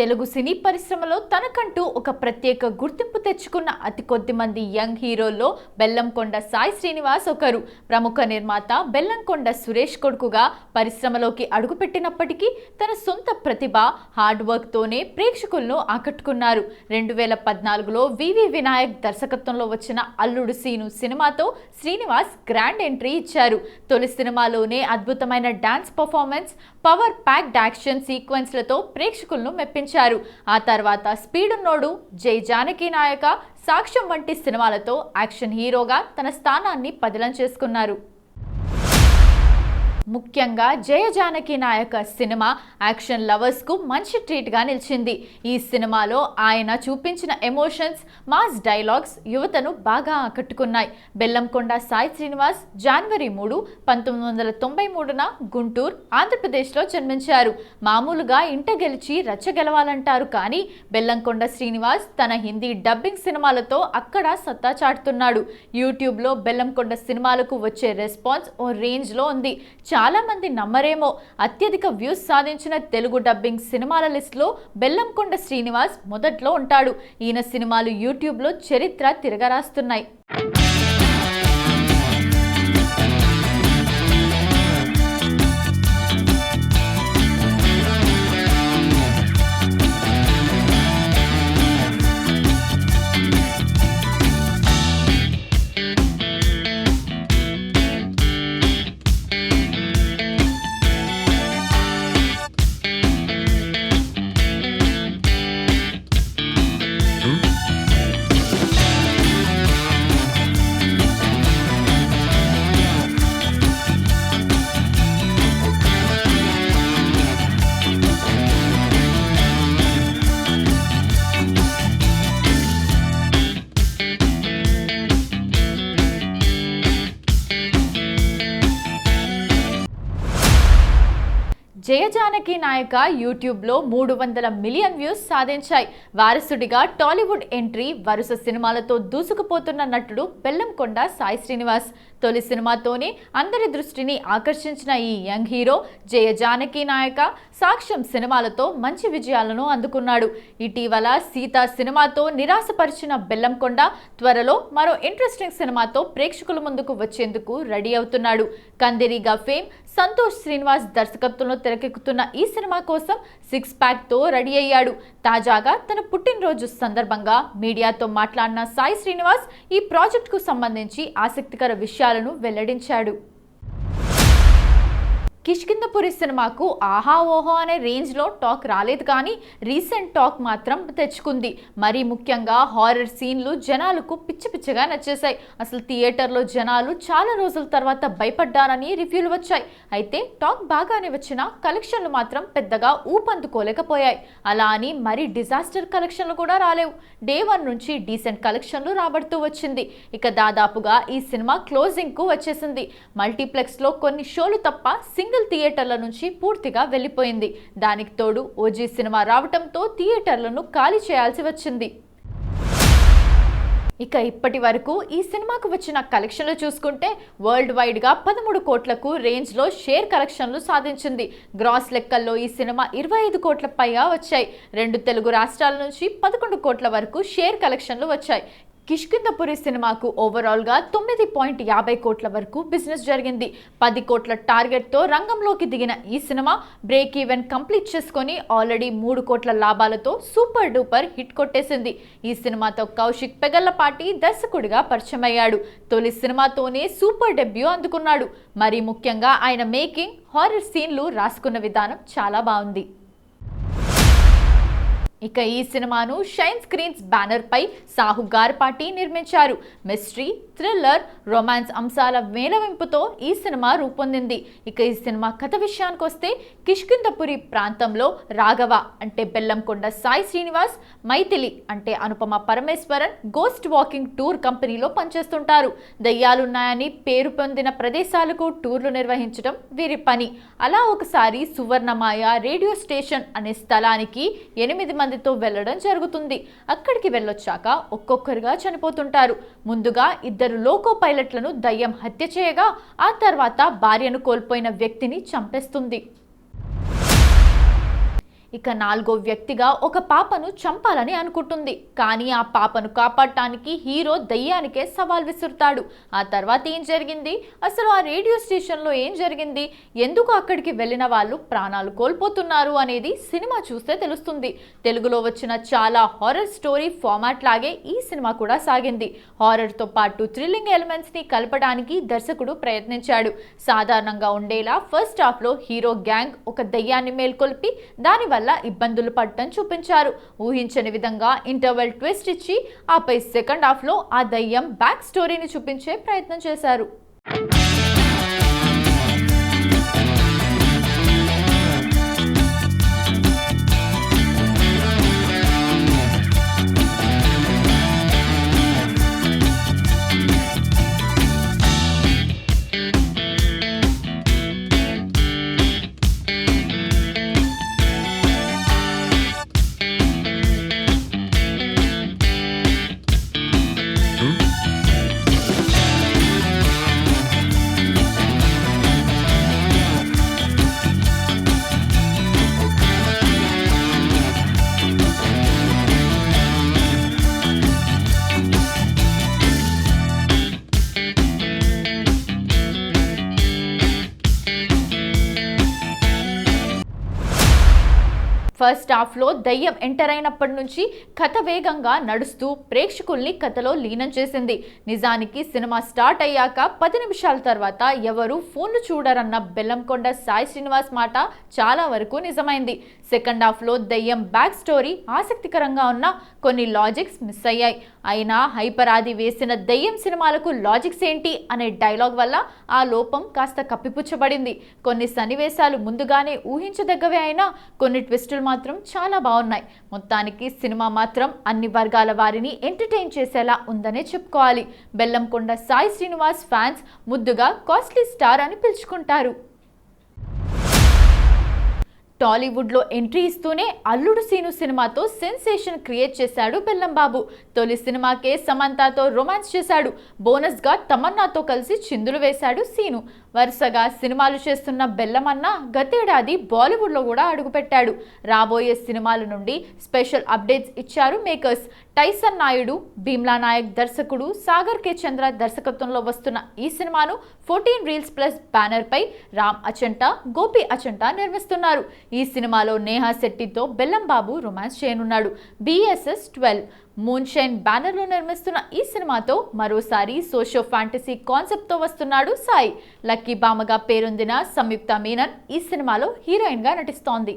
తెలుగు సినీ పరిశ్రమలో తనకంటూ ఒక ప్రత్యేక గుర్తింపు తెచ్చుకున్న అతి కొద్ది మంది యంగ్ హీరోల్లో బెల్లంకొండ సాయి శ్రీనివాస్ ఒకరు. ప్రముఖ నిర్మాత బెల్లంకొండ సురేష్ కొడుకుగా పరిశ్రమలోకి అడుగుపెట్టినప్పటికీ తన సొంత ప్రతిభ, హార్డ్ వర్క్ తోనే ప్రేక్షకులను ఆకట్టుకున్నారు. 2014లో వివి వినాయక్ దర్శకత్వంలో వచ్చిన అల్లుడు సీను సినిమాతో శ్రీనివాస్ గ్రాండ్ ఎంట్రీ ఇచ్చారు. తొలి సినిమాలోనే అద్భుతమైన dance performance, power packed action సీక్వెన్స్లతో ప్రేక్షకులను మెప్పించారు. ఆ తర్వాత స్పీడున్నోడు, జై జానకి నాయక, సాక్ష్యం వంటి సినిమాలతో యాక్షన్ హీరోగా తన స్థానాన్ని పదిలం చేసుకున్నారు. ముఖ్యంగా జయ జానకి నాయక సినిమా యాక్షన్ లవర్స్ కు మంచి ట్రీట్ గా నిలిచింది. ఈ సినిమాలో ఆయన చూపించిన ఎమోషన్స్, మాస్ డైలాగ్స్ యువతను బాగా ఆకట్టుకున్నాయి. బెల్లంకొండ సాయి శ్రీనివాస్ జనవరి 3, 1993న గుంటూరు, ఆంధ్రప్రదేశ్లో జన్మించారు. మామూలుగా ఇంట గెలిచి రచ్చ గెలవాలంటారు, కానీ బెల్లంకొండ శ్రీనివాస్ తన హిందీ డబ్బింగ్ సినిమాలతో అక్కడ సత్తా చాటుతున్నాడు. యూట్యూబ్లో బెల్లంకొండ సినిమాలకు వచ్చే రెస్పాన్స్ ఓ రేంజ్లో ఉంది. చాలా మంది నమ్మరేమో, అత్యధిక వ్యూస్ సాధించిన తెలుగు డబ్బింగ్ సినిమాల లిస్టులో బెల్లంకొండ శ్రీనివాస్ మొదట్లో ఉంటాడు. ఈయన సినిమాలు యూట్యూబ్లో చరిత్ర తిరగరాస్తున్నాయి. జయ జానకి నాయక యూట్యూబ్లో 300 మిలియన్ వ్యూస్ సాధించాయి. వారసుడిగా టాలీవుడ్ ఎంట్రీ, వరుస సినిమాలతో దూసుకుపోతున్న నటుడు బెల్లంకొండ సాయి శ్రీనివాస్. తొలి సినిమాతోనే అందరి దృష్టిని ఆకర్షించిన ఈ యంగ్ హీరో జయ జానకి నాయక, సాక్ష్యం సినిమాలతో మంచి విజయాలను అందుకున్నాడు. ఇటీవల సీత సినిమాతో నిరాశపరిచిన బెల్లంకొండ త్వరలో మరో ఇంట్రెస్టింగ్ సినిమాతో ప్రేక్షకుల ముందుకు వచ్చేందుకు రెడీ అవుతున్నాడు. కందిరీగా ఫేమ్ సంతోష్ శ్రీనివాస్ దర్శకత్వంలో తెరకెక్కుతున్న ఈ సినిమా కోసం 6 ప్యాక్తో రెడీ అయ్యాడు. తాజాగా తన పుట్టినరోజు సందర్భంగా మీడియాతో మాట్లాడిన సాయి శ్రీనివాస్ ఈ ప్రాజెక్టుకు సంబంధించి ఆసక్తికర విషయాలను వెల్లడించాడు. కిష్కింధపురి సినిమాకు ఆహా ఓహో అనే రేంజ్లో టాక్ రాలేదు, కానీ రీసెంట్ టాక్ మాత్రం తెచ్చుకుంది. మరీ ముఖ్యంగా హారర్ సీన్లు జనాలకు పిచ్చిగా నచ్చేశాయి. అసలు థియేటర్లో జనాలు చాలా రోజుల తర్వాత భయపడ్డారని రివ్యూలు వచ్చాయి. అయితే టాక్ బాగానే వచ్చినా కలెక్షన్లు మాత్రం పెద్దగా ఊపందుకోలేకపోయాయి. అలా అని మరీ డిజాస్టర్ కలెక్షన్లు కూడా రాలేవు. డే 1 నుంచి డీసెంట్ కలెక్షన్లు రాబడుతూ వచ్చింది. ఇక దాదాపుగా ఈ సినిమా క్లోజింగ్కు వచ్చేసింది. మల్టీప్లెక్స్లో కొన్ని షోలు తప్ప సింగిల్ థియేటర్ల నుంచి పూర్తిగా వెళ్ళిపోయింది. దానికి తోడు ఓజీ సినిమా రావటంతో థియేటర్లను ఖాళీ చేయాల్సి వచ్చింది. ఇక ఇప్పటి వరకు ఈ సినిమాకు వచ్చిన కలెక్షన్లు చూసుకుంటే వరల్డ్ వైడ్గా 13 కోట్లకు రేంజ్లో షేర్ కలెక్షన్లు సాధించింది. గ్రాస్ లెక్కల్లో ఈ సినిమా 25 కోట్ల పైగా వచ్చాయి. 2 తెలుగు రాష్ట్రాల నుంచి 11 కోట్ల వరకు షేర్ కలెక్షన్లు వచ్చాయి. కిష్కింధపురి సినిమాకు ఓవరాల్గా 9.50 కోట్ల వరకు బిజినెస్ జరిగింది. 10 కోట్ల టార్గెట్తో రంగంలోకి దిగిన ఈ సినిమా బ్రేక్ ఈవెన్ కంప్లీట్ చేసుకొని ఆల్రెడీ 3 కోట్ల లాభాలతో సూపర్ డూపర్ హిట్ కొట్టేసింది. ఈ సినిమాతో కౌశిక్ పెగల్లపాటి దర్శకుడిగా పరిచయం అయ్యాడు. తొలి సినిమాతోనే సూపర్ డెబ్యూ అందుకున్నాడు. మరీ ముఖ్యంగా ఆయన మేకింగ్, హారర్ సీన్లు రాసుకున్న విధానం చాలా బాగుంది. ఇక ఈ సినిమాను షైన్ స్క్రీన్స్ బ్యానర్ పై సాహు గార్పాటి నిర్మించారు. మిస్టరీ, థ్రిల్లర్, రొమాన్స్ అంశాల మేళవింపుతో ఈ సినిమా రూపొందింది. ఇక ఈ సినిమా కథ విషయానికి వస్తే కిష్కింధపురి ప్రాంతంలో రాఘవ అంటే బెల్లంకొండ సాయి శ్రీనివాస్, మైథిలి అంటే Anupama Parameswaran ghost walking tour కంపెనీలో పనిచేస్తుంటారు. దయ్యాలున్నాయని పేరు పొందిన ప్రదేశాలకు టూర్లు నిర్వహించడం వీరి పని. అలా ఒకసారి సువర్ణమాయ రేడియో స్టేషన్ అనే స్థలానికి 8 మందితో వెళ్లడం జరుగుతుంది. అక్కడికి వెళ్ళొచ్చాక ఒక్కొక్కరుగా చనిపోతుంటారు. ముందుగా 2 లోకో పైలట్లను దయ్యం హత్య చేయగా ఆ తర్వాత భార్యను కోల్పోయిన వ్యక్తిని చంపేస్తుంది. ఇక 4వ వ్యక్తిగా ఒక పాపను చంపాలని అనుకుంటుంది. కానీ ఆ పాపను కాపాడటానికి హీరో దయ్యానికే సవాల్ విసురుతాడు. ఆ తర్వాత ఏం జరిగింది, అసలు ఆ రేడియో స్టేషన్లో ఏం జరిగింది, ఎందుకు అక్కడికి వెళ్ళిన వాళ్ళు ప్రాణాలు కోల్పోతున్నారు అనేది సినిమా చూస్తే తెలుస్తుంది. తెలుగులో వచ్చిన చాలా హారర్ స్టోరీ ఫార్మాట్ లాగే ఈ సినిమా కూడా సాగింది. హారర్తో పాటు థ్రిల్లింగ్ ఎలిమెంట్స్ ని కలపడానికి దర్శకుడు ప్రయత్నించాడు. సాధారణంగా ఉండేలా ఫస్ట్ హాఫ్ లో హీరో గ్యాంగ్ ఒక దయ్యాన్ని మేల్కొల్పి దానివల్ల ఇబ్బందులు పడటం చూపించారు. ఊహించని విధంగా ఇంటర్వెల్ ట్విస్ట్ ఇచ్చి ఆపై సెకండ్ హాఫ్ లో ఆ దయ్యం బ్యాక్ స్టోరీని చూపించే ప్రయత్నం చేశారు. ఫస్ట్ హాఫ్ లో దయ్యం ఎంటర్ అయినప్పటి నుంచి కథ వేగంగా నడుస్తూ ప్రేక్షకుల్ని కథలో లీనం చేసింది. నిజానికి సినిమా స్టార్ట్ అయ్యాక 10 నిమిషాల తర్వాత ఎవరు ఫోన్లు చూడరన్న బెల్లంకొండ సాయి శ్రీనివాస్ మాట చాలా వరకు నిజమైంది. సెకండ్ హాఫ్ లో దయ్యం బ్యాక్ స్టోరీ ఆసక్తికరంగా ఉన్న కొన్ని లాజిక్స్ మిస్ అయ్యాయి. అయినా హైపర్ ఆది వేసిన దయ్యం సినిమాలకు లాజిక్స్ ఏంటి అనే డైలాగ్ వల్ల ఆ లోపం కాస్త కప్పిపుచ్చబడింది. కొన్ని సన్నివేశాలు ముందుగానే ఊహించదగ్గవే అయినా కొన్ని ట్విస్టులు మాత్రం చాలా బాగున్నాయి. మొత్తానికి సినిమా మాత్రం అన్ని వర్గాల వారిని ఎంటర్టైన్ చేసేలా ఉందనే చెప్పుకోవాలి. బెల్లంకొండ సాయి శ్రీనివాస్ ఫ్యాన్స్ ముద్దుగా కాస్ట్లీ స్టార్ అని పిలుచుకుంటారు. టాలీవుడ్లో ఎంట్రీ ఇస్తూనే అల్లుడు సీను సినిమాతో సెన్సేషన్ క్రియేట్ చేశాడు బెల్లం బాబు. తొలి సినిమాకే సమంతతో రొమాన్స్ చేశాడు. బోనస్గా తమన్నాతో కలిసి చిందులు వేశాడు సీను. వరుసగా సినిమాలు చేస్తున్న బెల్లమన్న గతేడాది బాలీవుడ్లో కూడా అడుగుపెట్టాడు. రాబోయే సినిమాల నుండి స్పెషల్ అప్డేట్స్ ఇచ్చారు మేకర్స్. టైసన్ నాయుడు, భీమ్లా నాయక్ దర్శకుడు సాగర్ కే చంద్ర దర్శకత్వంలో వస్తున్న ఈ సినిమాను 14 రీల్స్ ప్లస్ బ్యానర్ పై రామ్ అచంట, గోపి అచంట నిర్మిస్తున్నారు. ఈ సినిమాలో నేహా శెట్టితో బెల్లం బాబు రొమాన్స్ చేయనున్నాడు. BSS 12 మూన్ షైన్ బ్యానర్లో నిర్మిస్తున్న ఈ సినిమాతో మరోసారి సోషో ఫ్యాంటసీ కాన్సెప్ట్తో వస్తున్నాడు సాయి. లక్కీ బామగా పేరొందిన సంయుక్త మీనన్ ఈ సినిమాలో హీరోయిన్గా నటిస్తోంది.